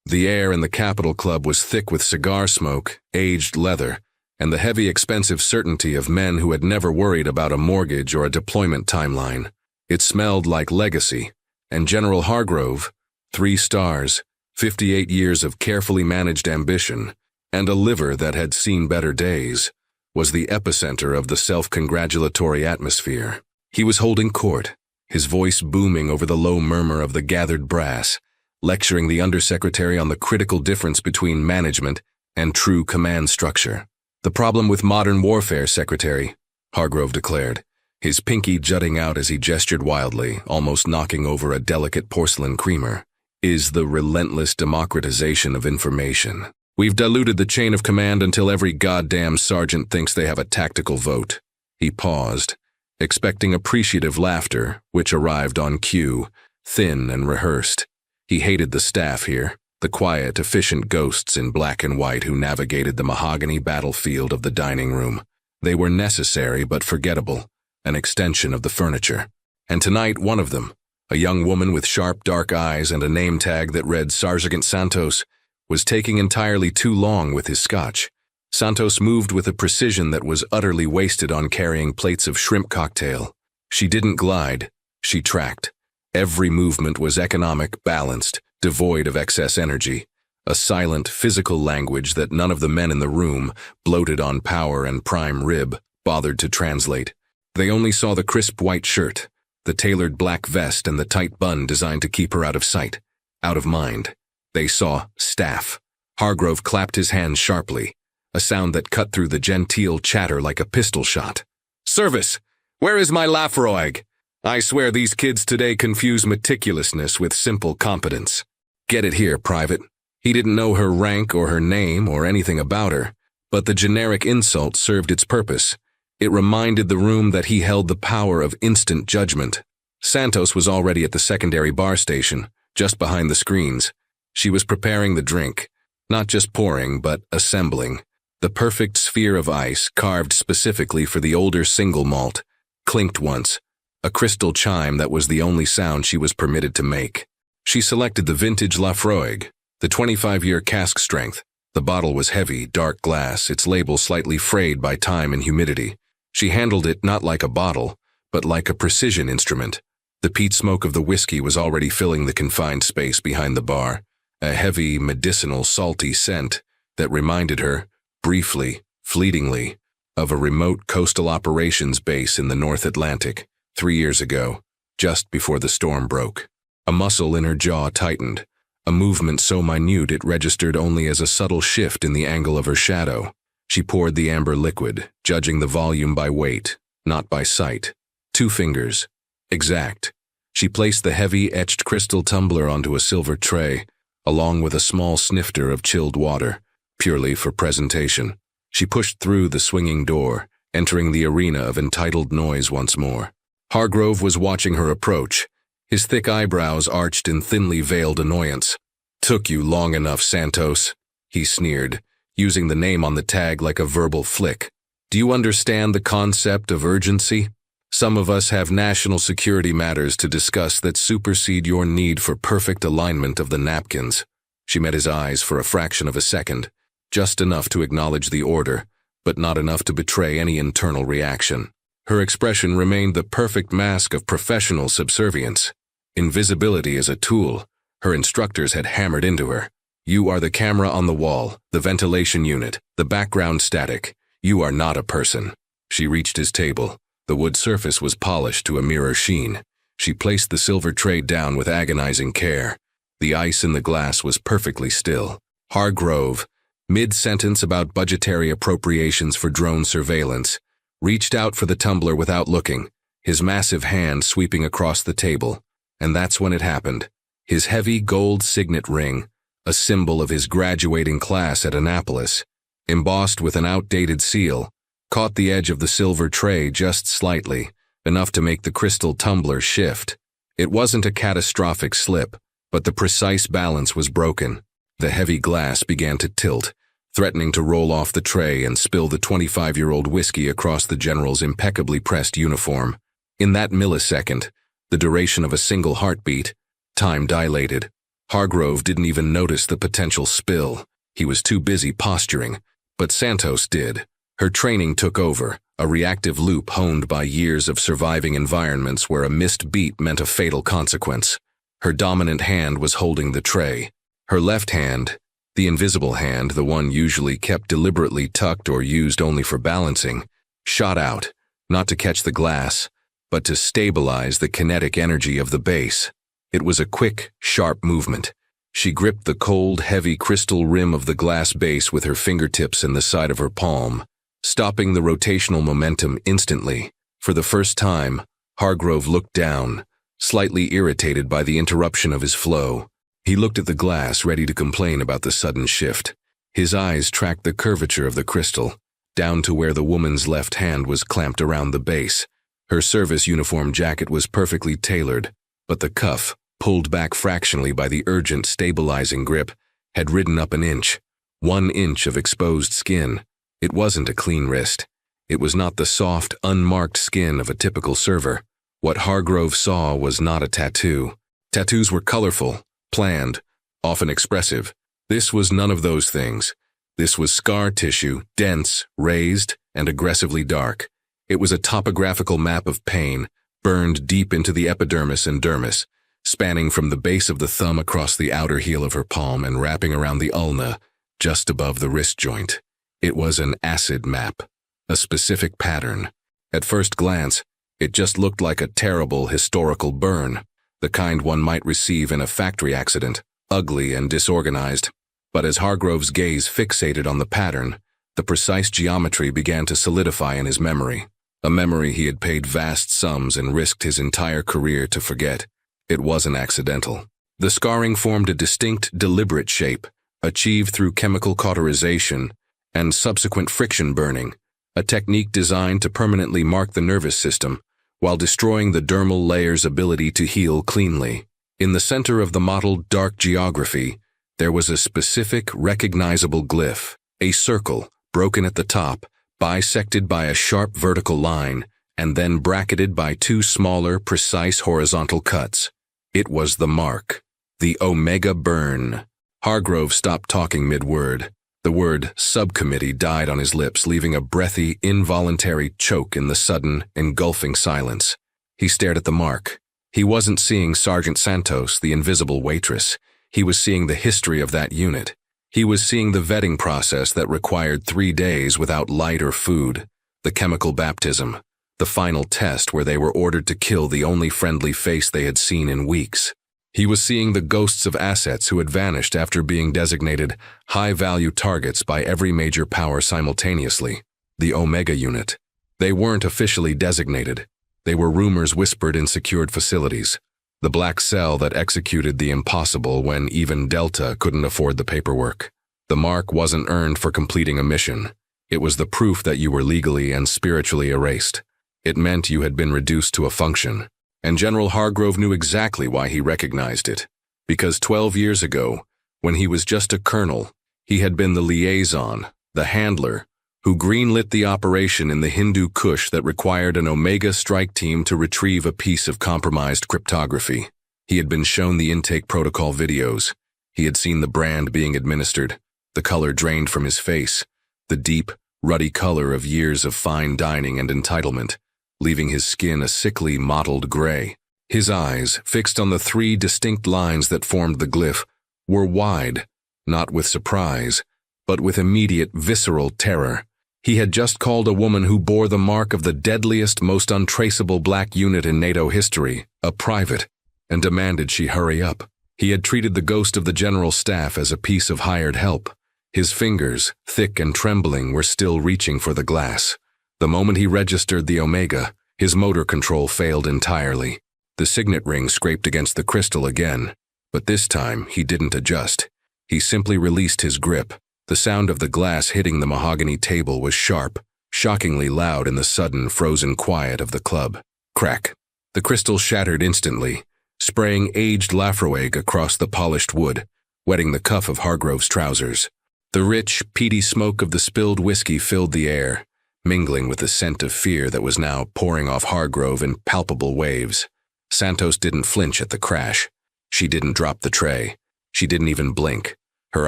The air in the Capitol Club was thick with cigar smoke, aged leather, and the heavy, expensive certainty of men who had never worried about a mortgage or a deployment timeline. It smelled like legacy, and General Hargrove, 3 stars, 58 years of carefully managed ambition, and a liver that had seen better days, was the epicenter of the self-congratulatory atmosphere. He was holding court, his voice booming over the low murmur of the gathered brass, lecturing the undersecretary on the critical difference between management and true command structure. "The problem with modern warfare, Secretary," Hargrove declared, his pinky jutting out as he gestured wildly, almost knocking over a delicate porcelain creamer, "is the relentless democratization of information. We've diluted the chain of command until every goddamn sergeant thinks they have a tactical vote." He paused, expecting appreciative laughter, which arrived on cue, thin and rehearsed. He hated the staff here, the quiet, efficient ghosts in black and white who navigated the mahogany battlefield of the dining room. They were necessary but forgettable, an extension of the furniture. And tonight, one of them, a young woman with sharp dark eyes and a name tag that read Sergeant Santos, was taking entirely too long with his scotch. Santos moved with a precision that was utterly wasted on carrying plates of shrimp cocktail. She didn't glide, she tracked. Every movement was economic, balanced, devoid of excess energy, a silent, physical language that none of the men in the room, bloated on power and prime rib, bothered to translate. They only saw the crisp white shirt, the tailored black vest and the tight bun designed to keep her out of sight, out of mind. They saw staff. Hargrove clapped his hands sharply, a sound that cut through the genteel chatter like a pistol shot. "Service! Where is my Lafroig? I swear these kids today confuse meticulousness with simple competence." "Get it here, Private." He didn't know her rank or her name or anything about her, but the generic insult served its purpose. It reminded the room that he held the power of instant judgment. Santos was already at the secondary bar station, just behind the screens. She was preparing the drink, not just pouring, but assembling. The perfect sphere of ice, carved specifically for the older single malt, clinked once, a crystal chime that was the only sound she was permitted to make. She selected the vintage Lafroig, the 25-year cask strength. The bottle was heavy, dark glass, its label slightly frayed by time and humidity. She handled it not like a bottle, but like a precision instrument. The peat smoke of the whiskey was already filling the confined space behind the bar, a heavy, medicinal, salty scent that reminded her, briefly, fleetingly, of a remote coastal operations base in the North Atlantic, 3 years ago, just before the storm broke. A muscle in her jaw tightened, a movement so minute it registered only as a subtle shift in the angle of her shadow. She poured the amber liquid, judging the volume by weight, not by sight. 2 fingers. Exact. She placed the heavy, etched crystal tumbler onto a silver tray, along with a small snifter of chilled water, purely for presentation. She pushed through the swinging door, entering the arena of entitled noise once more. Hargrove was watching her approach, his thick eyebrows arched in thinly veiled annoyance. "Took you long enough, Santos," he sneered, using the name on the tag like a verbal flick. "Do you understand the concept of urgency? Some of us have national security matters to discuss that supersede your need for perfect alignment of the napkins." She met his eyes for a fraction of a second, just enough to acknowledge the order, but not enough to betray any internal reaction. Her expression remained the perfect mask of professional subservience. Invisibility as a tool, her instructors had hammered into her. "You are the camera on the wall, the ventilation unit, the background static. You are not a person." She reached his table. The wood surface was polished to a mirror sheen. She placed the silver tray down with agonizing care. The ice in the glass was perfectly still. Hargrove, mid-sentence about budgetary appropriations for drone surveillance, reached out for the tumbler without looking, his massive hand sweeping across the table. And that's when it happened. His heavy gold signet ring, a symbol of his graduating class at Annapolis, embossed with an outdated seal, caught the edge of the silver tray just slightly, enough to make the crystal tumbler shift. It wasn't a catastrophic slip, but the precise balance was broken. The heavy glass began to tilt, threatening to roll off the tray and spill the 25-year-old whiskey across the general's impeccably pressed uniform. In that millisecond, the duration of a single heartbeat, time dilated. Hargrove didn't even notice the potential spill. He was too busy posturing. But Santos did. Her training took over, a reactive loop honed by years of surviving environments where a missed beat meant a fatal consequence. Her dominant hand was holding the tray. Her left hand, the invisible hand, the one usually kept deliberately tucked or used only for balancing, shot out, not to catch the glass, but to stabilize the kinetic energy of the base. It was a quick, sharp movement. She gripped the cold, heavy crystal rim of the glass base with her fingertips and the side of her palm, stopping the rotational momentum instantly. For the first time, Hargrove looked down, slightly irritated by the interruption of his flow. He looked at the glass, ready to complain about the sudden shift. His eyes tracked the curvature of the crystal, down to where the woman's left hand was clamped around the base. Her service uniform jacket was perfectly tailored, but the cuff, pulled back fractionally by the urgent stabilizing grip, had ridden up an inch. 1 inch of exposed skin. It wasn't a clean wrist. It was not the soft, unmarked skin of a typical server. What Hargrove saw was not a tattoo. Tattoos were colorful, planned, often expressive. This was none of those things. This was scar tissue, dense, raised, and aggressively dark. It was a topographical map of pain, burned deep into the epidermis and dermis, spanning from the base of the thumb across the outer heel of her palm and wrapping around the ulna, just above the wrist joint. It was an acid map, a specific pattern. At first glance, it just looked like a terrible historical burn, the kind one might receive in a factory accident, ugly and disorganized. But as Hargrove's gaze fixated on the pattern, the precise geometry began to solidify in his memory, a memory he had paid vast sums and risked his entire career to forget. It wasn't accidental. The scarring formed a distinct, deliberate shape, achieved through chemical cauterization and subsequent friction burning, a technique designed to permanently mark the nervous system while destroying the dermal layer's ability to heal cleanly. In the center of the mottled dark geography, there was a specific, recognizable glyph, a circle, broken at the top, bisected by a sharp vertical line, and then bracketed by 2 smaller, precise horizontal cuts. It was the mark, the Omega burn. Hargrove stopped talking mid-word. The word subcommittee died on his lips, leaving a breathy, involuntary choke in the sudden, engulfing silence. He stared at the mark. He wasn't seeing Sergeant Santos, the invisible waitress. He was seeing the history of that unit. He was seeing the vetting process that required 3 days without light or food, the chemical baptism, the final test where they were ordered to kill the only friendly face they had seen in weeks. He was seeing the ghosts of assets who had vanished after being designated high-value targets by every major power simultaneously, the Omega unit. They weren't officially designated. They were rumors whispered in secured facilities, the black cell that executed the impossible when even Delta couldn't afford the paperwork. The mark wasn't earned for completing a mission. It was the proof that you were legally and spiritually erased. It meant you had been reduced to a function. And General Hargrove knew exactly why he recognized it. Because 12 years ago, when he was just a colonel, he had been the liaison, the handler, who greenlit the operation in the Hindu Kush that required an Omega strike team to retrieve a piece of compromised cryptography. He had been shown the intake protocol videos. He had seen the brand being administered, the color drained from his face, the deep, ruddy color of years of fine dining and entitlement, leaving his skin a sickly, mottled gray. His eyes, fixed on the 3 distinct lines that formed the glyph, were wide, not with surprise, but with immediate, visceral terror. He had just called a woman who bore the mark of the deadliest, most untraceable black unit in NATO history, a private, and demanded she hurry up. He had treated the ghost of the general staff as a piece of hired help. His fingers, thick and trembling, were still reaching for the glass. The moment he registered the Omega, his motor control failed entirely. The signet ring scraped against the crystal again, but this time he didn't adjust. He simply released his grip. The sound of the glass hitting the mahogany table was sharp, shockingly loud in the sudden, frozen quiet of the club. Crack. The crystal shattered instantly, spraying aged Lafroig across the polished wood, wetting the cuff of Hargrove's trousers. The rich, peaty smoke of the spilled whiskey filled the air, mingling with the scent of fear that was now pouring off Hargrove in palpable waves. Santos didn't flinch at the crash. She didn't drop the tray. She didn't even blink. Her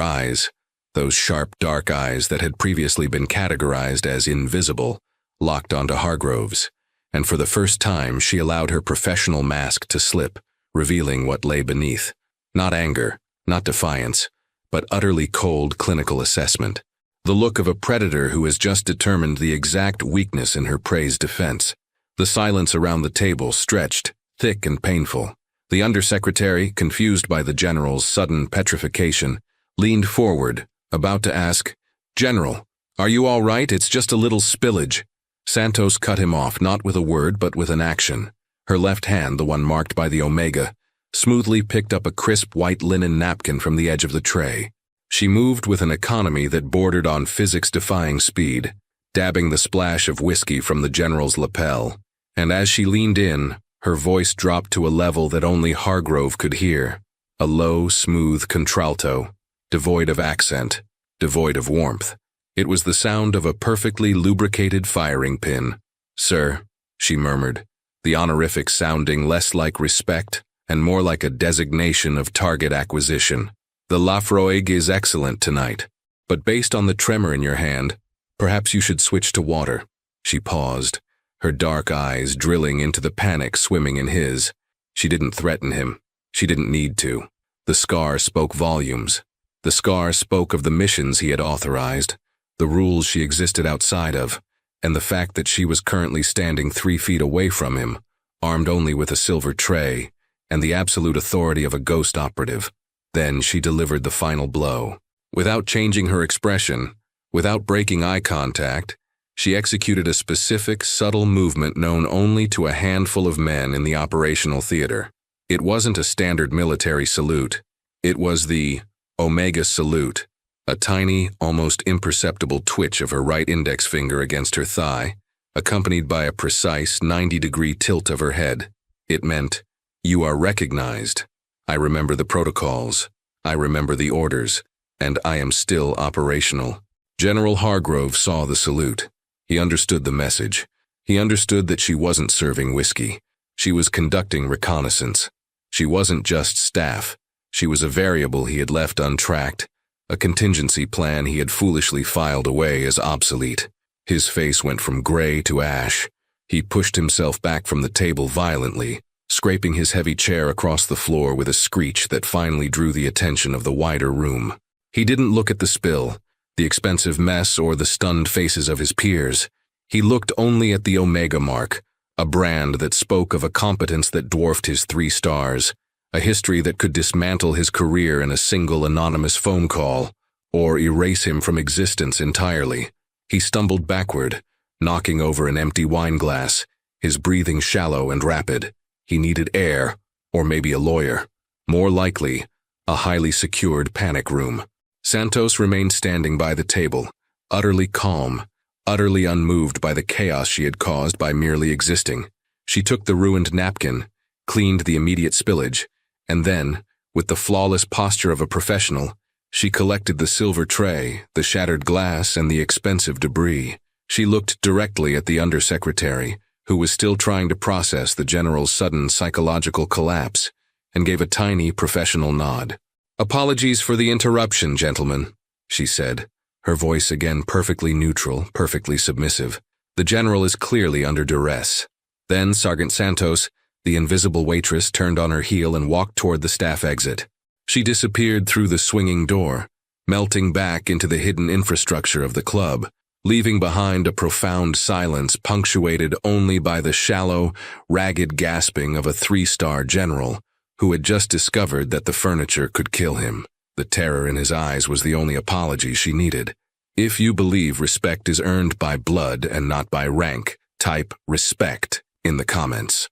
eyes, those sharp, dark eyes that had previously been categorized as invisible, locked onto Hargrove's, and for the first time she allowed her professional mask to slip, revealing what lay beneath. Not anger, not defiance, but utterly cold clinical assessment. The look of a predator who has just determined the exact weakness in her prey's defense. The silence around the table stretched, thick and painful. The undersecretary, confused by the general's sudden petrification, leaned forward, about to ask, "General, are you all right? It's just a little spillage." Santos cut him off, not with a word but with an action. Her left hand, the one marked by the omega, smoothly picked up a crisp white linen napkin from the edge of the tray. She moved with an economy that bordered on physics-defying speed, dabbing the splash of whiskey from the general's lapel, and as she leaned in, her voice dropped to a level that only Hargrove could hear, a low, smooth contralto, devoid of accent, devoid of warmth. It was the sound of a perfectly lubricated firing pin. "Sir," she murmured, the honorific sounding less like respect and more like a designation of target acquisition. "The Lafroig is excellent tonight, but based on the tremor in your hand, perhaps you should switch to water." She paused, her dark eyes drilling into the panic swimming in his. She didn't threaten him. She didn't need to. The scar spoke volumes. The scar spoke of the missions he had authorized, the rules she existed outside of, and the fact that she was currently standing 3 feet away from him, armed only with a silver tray, and the absolute authority of a ghost operative. Then she delivered the final blow. Without changing her expression, without breaking eye contact, she executed a specific, subtle movement known only to a handful of men in the operational theater. It wasn't a standard military salute. It was the Omega salute, a tiny, almost imperceptible twitch of her right index finger against her thigh, accompanied by a precise 90-degree tilt of her head. It meant, "You are recognized. I remember the protocols. I remember the orders, and I am still operational." General Hargrove saw the salute. He understood the message. He understood that she wasn't serving whiskey. She was conducting reconnaissance. She wasn't just staff. She was a variable he had left untracked, a contingency plan he had foolishly filed away as obsolete. His face went from gray to ash. He pushed himself back from the table violently, scraping his heavy chair across the floor with a screech that finally drew the attention of the wider room. He didn't look at the spill, the expensive mess, or the stunned faces of his peers. He looked only at the Omega mark, a brand that spoke of a competence that dwarfed his 3 stars, a history that could dismantle his career in a single anonymous phone call, or erase him from existence entirely. He stumbled backward, knocking over an empty wine glass, his breathing shallow and rapid. He needed air, or maybe a lawyer. More likely, a highly secured panic room. Santos remained standing by the table, utterly calm, utterly unmoved by the chaos she had caused by merely existing. She took the ruined napkin, cleaned the immediate spillage, and then, with the flawless posture of a professional, she collected the silver tray, the shattered glass, and the expensive debris. She looked directly at the undersecretary, who was still trying to process the general's sudden psychological collapse, and gave a tiny professional nod. "Apologies for the interruption, gentlemen," she said, her voice again perfectly neutral, perfectly submissive. "The general is clearly under duress." Then Sergeant Santos, the invisible waitress, turned on her heel and walked toward the staff exit. She disappeared through the swinging door, melting back into the hidden infrastructure of the club, leaving behind a profound silence punctuated only by the shallow, ragged gasping of a 3-star general who had just discovered that the furniture could kill him. The terror in his eyes was the only apology she needed. If you believe respect is earned by blood and not by rank, type respect in the comments.